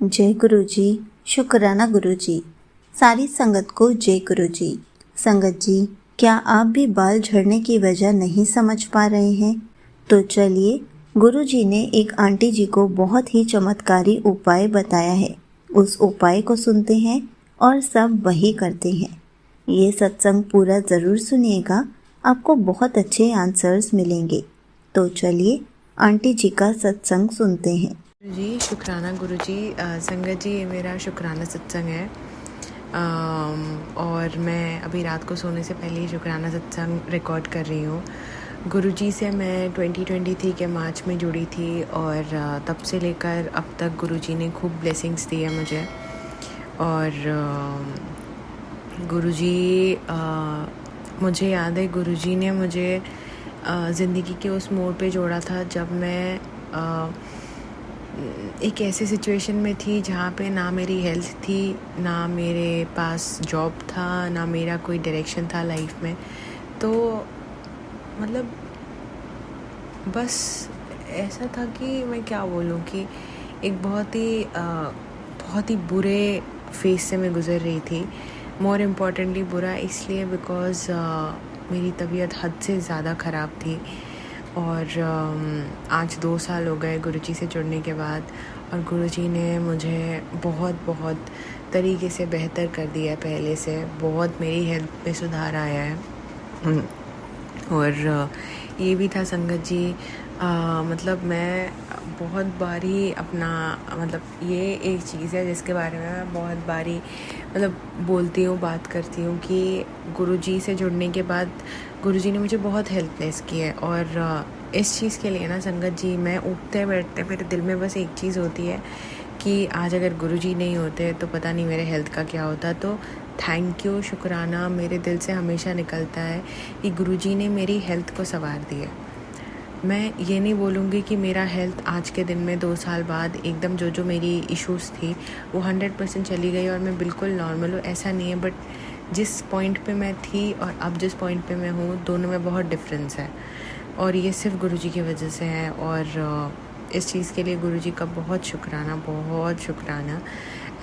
जय गुरु जी। शुक्राना गुरु जी। सारी संगत को जय गुरु जी। संगत जी, क्या आप भी बाल झड़ने की वजह नहीं समझ पा रहे हैं? तो चलिए, गुरु जी ने एक आंटी जी को बहुत ही चमत्कारी उपाय बताया है। उस उपाय को सुनते हैं और सब वही करते हैं। ये सत्संग पूरा ज़रूर सुनिएगा, आपको बहुत अच्छे आंसर्स मिलेंगे। तो चलिए आंटी जी का सत्संग सुनते हैं। जी शुक्राना गुरु जी। संगत जी, ये मेरा शुक्राना सत्संग है। और मैं अभी रात को सोने से पहले ही शुक्राना सत्संग रिकॉर्ड कर रही हूँ। गुरु जी से मैं 2023 के मार्च में जुड़ी थी और तब से लेकर अब तक गुरु जी ने खूब ब्लेसिंग्स दी है मुझे। और गुरु जी, मुझे याद है गुरु जी ने मुझे ज़िंदगी के उस मोड़ पे जोड़ा था जब मैं एक ऐसे सिचुएशन में थी जहाँ पे ना मेरी हेल्थ थी, ना मेरे पास जॉब था, ना मेरा कोई डायरेक्शन था लाइफ में। तो मतलब बस ऐसा था कि मैं क्या बोलूँ कि एक बहुत ही बुरे फेस से मैं गुज़र रही थी। मोर इम्पॉर्टेंटली बुरा इसलिए बिकॉज़ मेरी तबीयत हद से ज़्यादा ख़राब थी। और आज 2 साल हो गए गुरुजी से जुड़ने के बाद, और गुरुजी ने मुझे बहुत तरीके से बेहतर कर दिया है पहले से। बहुत मेरी हेल्थ में सुधार आया है। और ये भी था संगत जी, मतलब मैं बहुत बारी अपना ये एक चीज़ है जिसके बारे में मैं बहुत बारी बोलती हूँ, बात करती हूँ कि गुरुजी से जुड़ने के बाद गुरुजी ने मुझे बहुत हेल्पलेस की है। और इस चीज़ के लिए ना संगत जी, मैं उठते बैठते मेरे दिल में बस एक चीज़ होती है कि आज अगर गुरुजी नहीं होते तो पता नहीं मेरे हेल्थ का क्या होता। तो थैंक यू, शुक्राना मेरे दिल से हमेशा निकलता है कि गुरुजी ने मेरी हेल्थ को संवार दिया। मैं ये नहीं बोलूँगी कि मेरा हेल्थ आज के दिन में 2 साल बाद एकदम जो मेरी इश्यूज़ थी वो 100% चली गई और मैं बिल्कुल नॉर्मल हूँ, ऐसा नहीं है। बट जिस पॉइंट पे मैं थी और अब जिस पॉइंट पे मैं हूँ, दोनों में बहुत डिफरेंस है, और ये सिर्फ गुरुजी की वजह से है। और इस चीज़ के लिए गुरुजी का बहुत शुक्राना।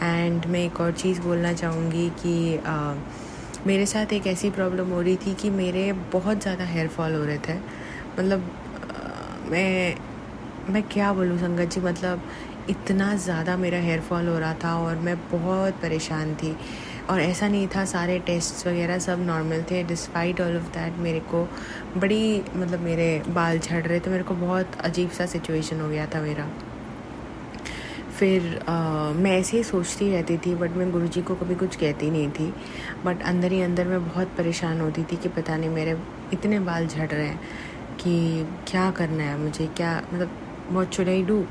एंड मैं एक और चीज़ बोलना चाहूँगी कि मेरे साथ एक ऐसी प्रॉब्लम हो रही थी कि मेरे बहुत ज़्यादा हेयर फॉल हो रहे थे। मैं क्या बोलूँ संगत जी, इतना ज़्यादा मेरा हेयर फॉल हो रहा था और मैं बहुत परेशान थी। और ऐसा नहीं था, सारे टेस्ट्स वगैरह सब नॉर्मल थे। डिस्पाइट ऑल ऑफ दैट मेरे को बड़ी मेरे बाल झड़ रहे थे। मेरे को बहुत अजीब सा सिचुएशन हो गया था मेरा। फिर मैं ऐसे ही सोचती रहती थी, बट मैं गुरुजी को कभी कुछ कहती नहीं थी। बट अंदर ही अंदर मैं बहुत परेशान होती थी कि पता नहीं मेरे इतने बाल झड़ रहे हैं कि क्या करना है मुझे, क्या what should I do.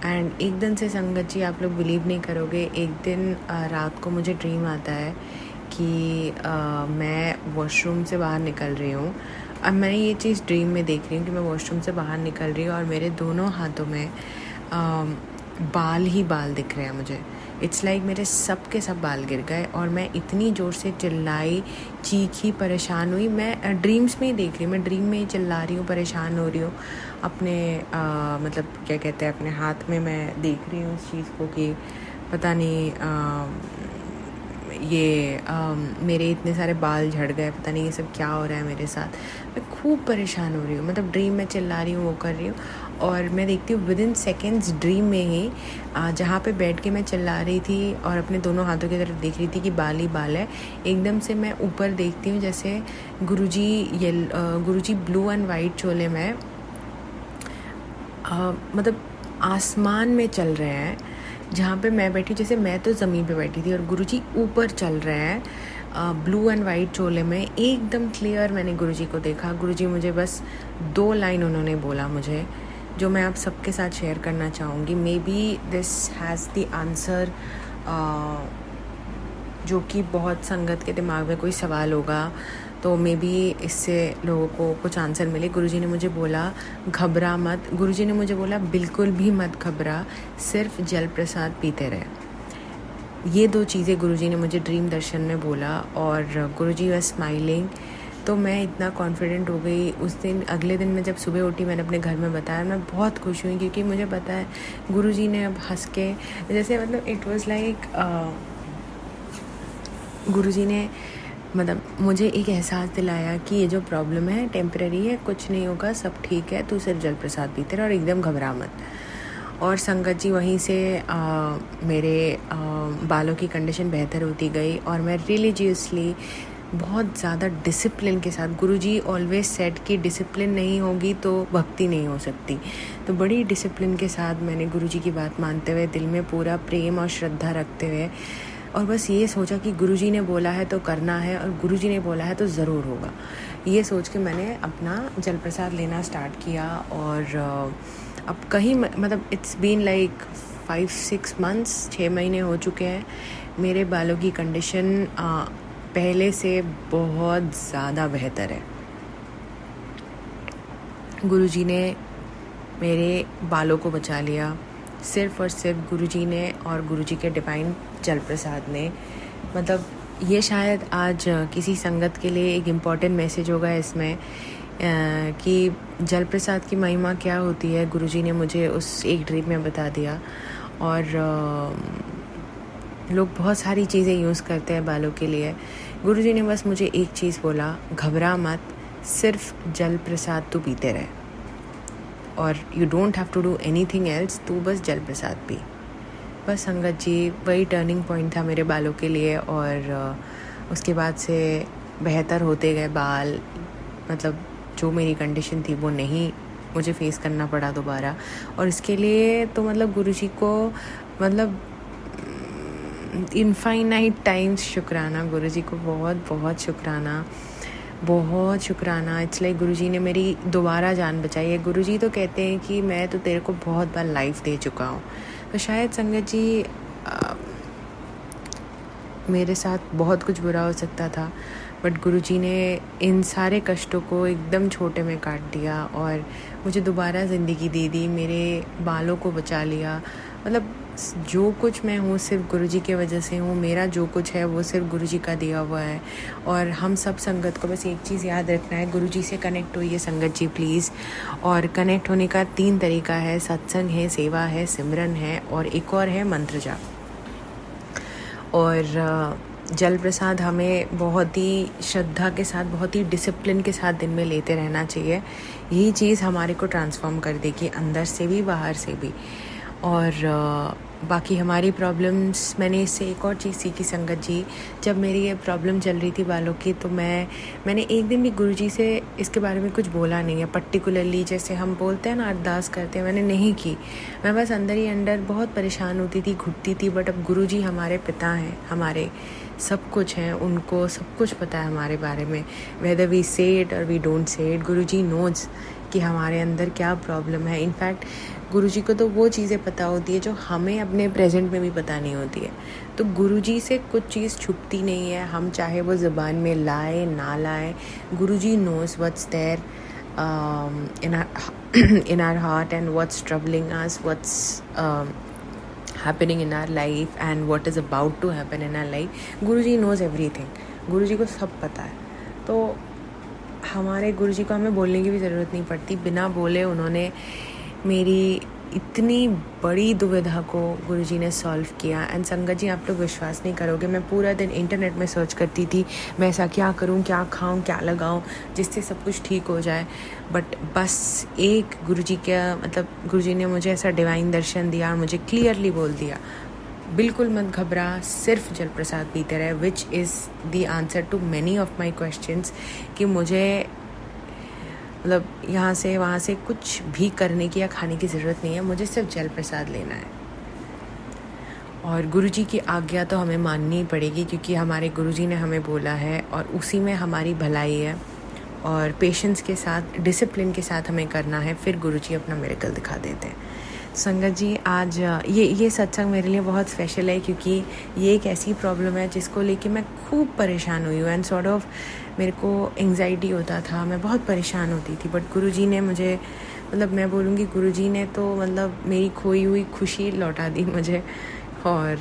And एक दिन से संगत जी, आप लोग बिलीव नहीं करोगे, एक दिन रात को मुझे ड्रीम आता है कि मैं वॉशरूम से बाहर निकल रही हूँ। अब मैं ये चीज़ ड्रीम में देख रही हूँ कि मैं वॉशरूम से बाहर निकल रही हूँ और मेरे दोनों हाथों में बाल ही बाल दिख रहे हैं मुझे। इट्स लाइक मेरे सब के सब बाल गिर गए और मैं इतनी ज़ोर से चिल्लाई, चीखी, परेशान हुई। मैं ड्रीम्स में ही देख रही हूँ, मैं ड्रीम में ही चिल्ला रही हूँ, परेशान हो रही हूँ। अपने क्या कहते हैं, अपने हाथ में मैं देख रही हूँ उस चीज़ को कि पता नहीं मेरे इतने सारे बाल झड़ गए, पता नहीं ये सब क्या हो रहा है मेरे साथ। मैं खूब परेशान हो रही हूँ, ड्रीम में चिल्ला रही हूँ, वो कर रही हूँ। और मैं देखती हूँ विदिन सेकेंड्स ड्रीम में ही जहाँ पे बैठ के मैं चिल्ला रही थी और अपने दोनों हाथों की तरफ देख रही थी कि बाल ही बाल है, एकदम से मैं ऊपर देखती हूँ जैसे गुरुजी ब्लू एंड वाइट चोले में आसमान में चल रहे हैं। जहाँ पे मैं बैठी, जैसे मैं तो ज़मीन पे बैठी थी और गुरुजी ऊपर चल रहे हैं ब्लू एंड वाइट चोले में, एकदम क्लियर। मैंने गुरुजी को देखा। गुरुजी मुझे बस 2 लाइन उन्होंने बोला मुझे, जो मैं आप सबके साथ शेयर करना चाहूँगी। May be this has the answer, जो कि बहुत संगत के दिमाग में कोई सवाल होगा, तो मे बी इससे लोगों को कुछ आंसर मिले। गुरुजी ने मुझे बोला, घबरा मत। गुरुजी ने मुझे बोला, बिल्कुल भी मत घबरा, सिर्फ जल प्रसाद पीते रहे। ये 2 चीज़ें गुरुजी ने मुझे ड्रीम दर्शन में बोला। और गुरुजी वाज स्माइलिंग तो मैं इतना कॉन्फिडेंट हो गई उस दिन। अगले दिन मैं जब सुबह उठी, मैंने अपने घर में बताया, मैं बहुत खुश हुई क्योंकि मुझे पता है गुरुजी ने अब हंस के, जैसे मतलब इट वाज लाइक गुरुजी ने मतलब मुझे एक एहसास दिलाया कि ये जो प्रॉब्लम है टेम्परेरी है, कुछ नहीं होगा, सब ठीक है, तू सिर्फ जल प्रसाद पीते रह और एकदम घबरा मत। और संगत जी वहीं से मेरे बालों की कंडीशन बेहतर होती गई और मैं रिलीजियसली बहुत ज़्यादा डिसिप्लिन के साथ, गुरुजी ऑलवेज सेड कि डिसिप्लिन नहीं होगी तो भक्ति नहीं हो सकती, तो बड़ी डिसिप्लिन के साथ मैंने गुरुजी की बात मानते हुए, दिल में पूरा प्रेम और श्रद्धा रखते हुए, और बस ये सोचा कि गुरुजी ने बोला है तो करना है और गुरुजी ने बोला है तो ज़रूर होगा, ये सोच के मैंने अपना जल प्रसाद लेना स्टार्ट किया। और अब कहीं मतलब इट्स बीन लाइक 5-6 मंथ्स, 6 महीने हो चुके हैं। मेरे बालों की कंडीशन पहले से बहुत ज़्यादा बेहतर है। गुरुजी ने मेरे बालों को बचा लिया, सिर्फ़ और सिर्फ गुरुजी ने और गुरुजी के डिवाइन जल प्रसाद ने। मतलब ये शायद आज किसी संगत के लिए एक इम्पॉर्टेंट मैसेज होगा इसमें कि जल प्रसाद की महिमा क्या होती है, गुरुजी ने मुझे उस एक ड्रिप में बता दिया। और लोग बहुत सारी चीज़ें यूज़ करते हैं बालों के लिए, गुरुजी ने बस मुझे एक चीज़ बोला, घबरा मत, सिर्फ जल प्रसाद तू पीते रहे और you don't have to do anything else, तू बस जल प्रसाद पी। बस संगत जी वही टर्निंग पॉइंट था मेरे बालों के लिए। और उसके बाद से बेहतर होते गए बाल, मतलब जो मेरी कंडीशन थी वो नहीं मुझे फेस करना पड़ा दोबारा। और इसके लिए तो मतलब गुरुजी को मतलब इनफाइनाइट टाइम्स शुक्राना, गुरुजी को बहुत बहुत शुक्राना, बहुत शुक्राना। इट्स लाइक गुरुजी ने मेरी दोबारा जान बचाई है। गुरुजी तो कहते हैं कि मैं तो तेरे को बहुत बार लाइफ दे चुका हूँ, तो शायद संगत जी मेरे साथ बहुत कुछ बुरा हो सकता था, बट गुरुजी ने इन सारे कष्टों को एकदम छोटे में काट दिया और मुझे दोबारा ज़िंदगी दे दी, मेरे बालों को बचा लिया। मतलब जो कुछ मैं हूँ सिर्फ गुरुजी की वजह से हूँ, मेरा जो कुछ है वो सिर्फ गुरुजी का दिया हुआ है। और हम सब संगत को बस एक चीज़ याद रखना है, गुरुजी से कनेक्ट होइए संगत जी प्लीज़। और कनेक्ट होने का 3 तरीका है, सत्संग है, सेवा है, सिमरन है, और एक और है मंत्र जाप। और जल प्रसाद हमें बहुत ही श्रद्धा के साथ, बहुत ही डिसिप्लिन के साथ दिन में लेते रहना चाहिए। यही चीज़ हमारे को ट्रांसफॉर्म कर देगी, अंदर से भी बाहर से भी। और बाकी हमारी प्रॉब्लम्स, मैंने इससे एक और चीज़ सीखी संगत जी, जब मेरी ये प्रॉब्लम चल रही थी बालों की, तो मैंने एक दिन भी गुरुजी से इसके बारे में कुछ बोला नहीं है पर्टिकुलरली, जैसे हम बोलते हैं ना अरदास करते हैं, मैंने नहीं की। मैं बस अंदर ही अंदर बहुत परेशान होती थी, घुटती थी। बट अब गुरुजी हमारे पिता हैं, हमारे सब कुछ हैं, उनको सब कुछ पता है हमारे बारे में, वेदर वी से इट और we don't say it. Guruji knows कि हमारे अंदर क्या प्रॉब्लम है। इनफैक्ट गुरुजी को तो वो चीज़ें पता होती है जो हमें अपने प्रेजेंट में भी पता नहीं होती है। तो गुरुजी से कुछ चीज़ छुपती नहीं है, हम चाहे वो ज़बान में लाए ना लाए, Guruji knows what's there in our heart and what's troubling us, what's happening in our life and what is about to happen in our life. Guruji knows everything, गुरुजी को सब पता है। तो हमारे गुरुजी को हमें बोलने की भी ज़रूरत नहीं पड़ती, बिना बोले उन्होंने मेरी इतनी बड़ी दुविधा को गुरुजी ने सॉल्व किया। एंड संगत जी आप लोग विश्वास नहीं करोगे, मैं पूरा दिन इंटरनेट में सर्च करती थी, मैं ऐसा क्या करूं, क्या खाऊं, क्या लगाऊं जिससे सब कुछ ठीक हो जाए। बट बस एक गुरुजी का मतलब गुरुजी ने मुझे ऐसा डिवाइन दर्शन दिया और मुझे क्लियरली बोल दिया, बिल्कुल मत घबरा, सिर्फ जल प्रसाद पीते रहे, which is the answer to many of my questions. कि मुझे मतलब यहाँ से वहाँ से कुछ भी करने की या खाने की ज़रूरत नहीं है, मुझे सिर्फ जल प्रसाद लेना है। और गुरुजी की आज्ञा तो हमें माननी ही पड़ेगी, क्योंकि हमारे गुरुजी ने हमें बोला है और उसी में हमारी भलाई है। और पेशेंस के साथ, डिसिप्लिन के साथ हमें करना है, फिर गुरुजी अपना मिरेकल दिखा देते हैं। संगत जी आज ये सत्संग मेरे लिए बहुत स्पेशल है, क्योंकि ये एक ऐसी प्रॉब्लम है जिसको लेके मैं खूब परेशान हुई हूँ। एंड सॉर्ट ऑफ मेरे को एंग्जाइटी होता था, मैं बहुत परेशान होती थी। बट गुरुजी ने मुझे, मतलब मैं बोलूँगी गुरुजी ने तो मतलब मेरी खोई हुई खुशी लौटा दी मुझे। और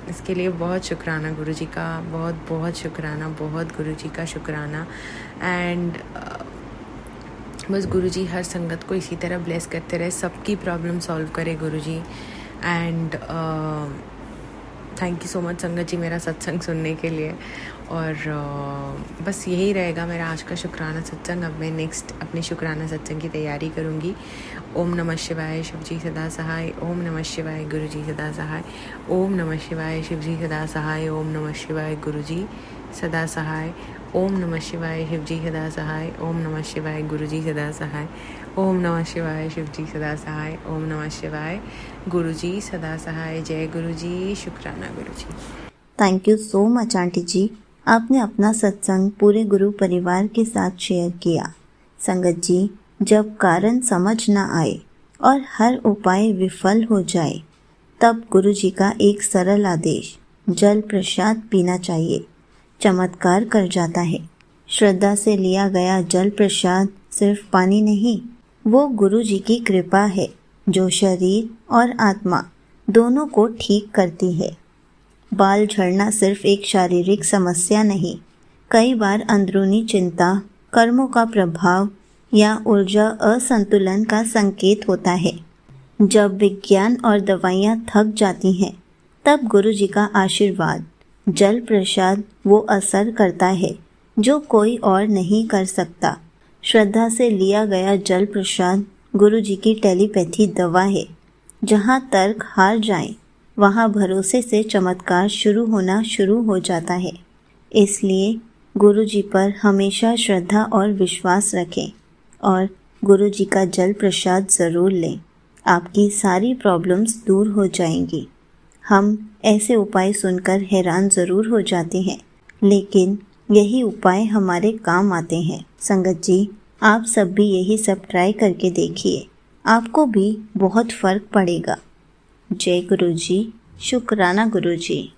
इसके लिए बहुत शुक्राना गुरुजी का, बहुत बहुत शुक्राना, बहुत गुरुजी का शुक्राना। एंड बस गुरुजी हर संगत को इसी तरह ब्लेस करते रहे, सबकी प्रॉब्लम सॉल्व करे Guruji. And thank you so much sangat ji मेरा सत्संग सुनने के लिए। और बस यही रहेगा मेरा आज का शुक्राना सत्संग। अब मैं नेक्स्ट अपने शुक्राना सत्संग की तैयारी करूँगी। ओम नमः शिवाय, शिव जी सदा सहाय। ओम नमः शिवाय, गुरु जी सदा सहाय। ओम नमः शिवाय, शिव जी सदा सहाय। ओम नमः शिवाय, गुरु जी सदा सहाय। ओम नमः शिवाय, शिव जी सदा सहाय। ओम नमः शिवाय, गुरु जी सदा सहाय। ओम नमः शिवाय, शिव जी सदा सहाय। ओम नमः शिवाय, गुरु जी सदा सहाय। जय गुरु जी, शुक्राना Guru ji. Thank you so much aunty ji, आपने अपना सत्संग पूरे गुरु परिवार के साथ शेयर किया। संगत जी, जब कारण समझ न आए और हर उपाय विफल हो जाए, तब गुरु जी का एक सरल आदेश, जल प्रसाद पीना चाहिए, चमत्कार कर जाता है। श्रद्धा से लिया गया जल प्रसाद सिर्फ पानी नहीं, वो गुरु जी की कृपा है जो शरीर और आत्मा दोनों को ठीक करती है। बाल झड़ना सिर्फ एक शारीरिक समस्या नहीं, कई बार अंदरूनी चिंता, कर्मों का प्रभाव या ऊर्जा असंतुलन का संकेत होता है। जब विज्ञान और दवाइयाँ थक जाती हैं, तब गुरु जी का आशीर्वाद, जल प्रसाद वो असर करता है जो कोई और नहीं कर सकता। श्रद्धा से लिया गया जल प्रसाद गुरु जी की टेलीपैथी दवा है। जहाँ तर्क हार जाए, वहाँ भरोसे से चमत्कार शुरू हो जाता है। इसलिए गुरु जी पर हमेशा श्रद्धा और विश्वास रखें और गुरु जी का जल प्रसाद ज़रूर लें। आपकी सारी प्रॉब्लम्स दूर हो जाएंगी। हम ऐसे उपाय सुनकर हैरान ज़रूर हो जाते हैं, लेकिन यही उपाय हमारे काम आते हैं। संगत जी, आप सब भी यही सब ट्राई करके देखिए, आपको भी बहुत फ़र्क पड़ेगा। जय गुरु जी, शुक्राना गुरु जी।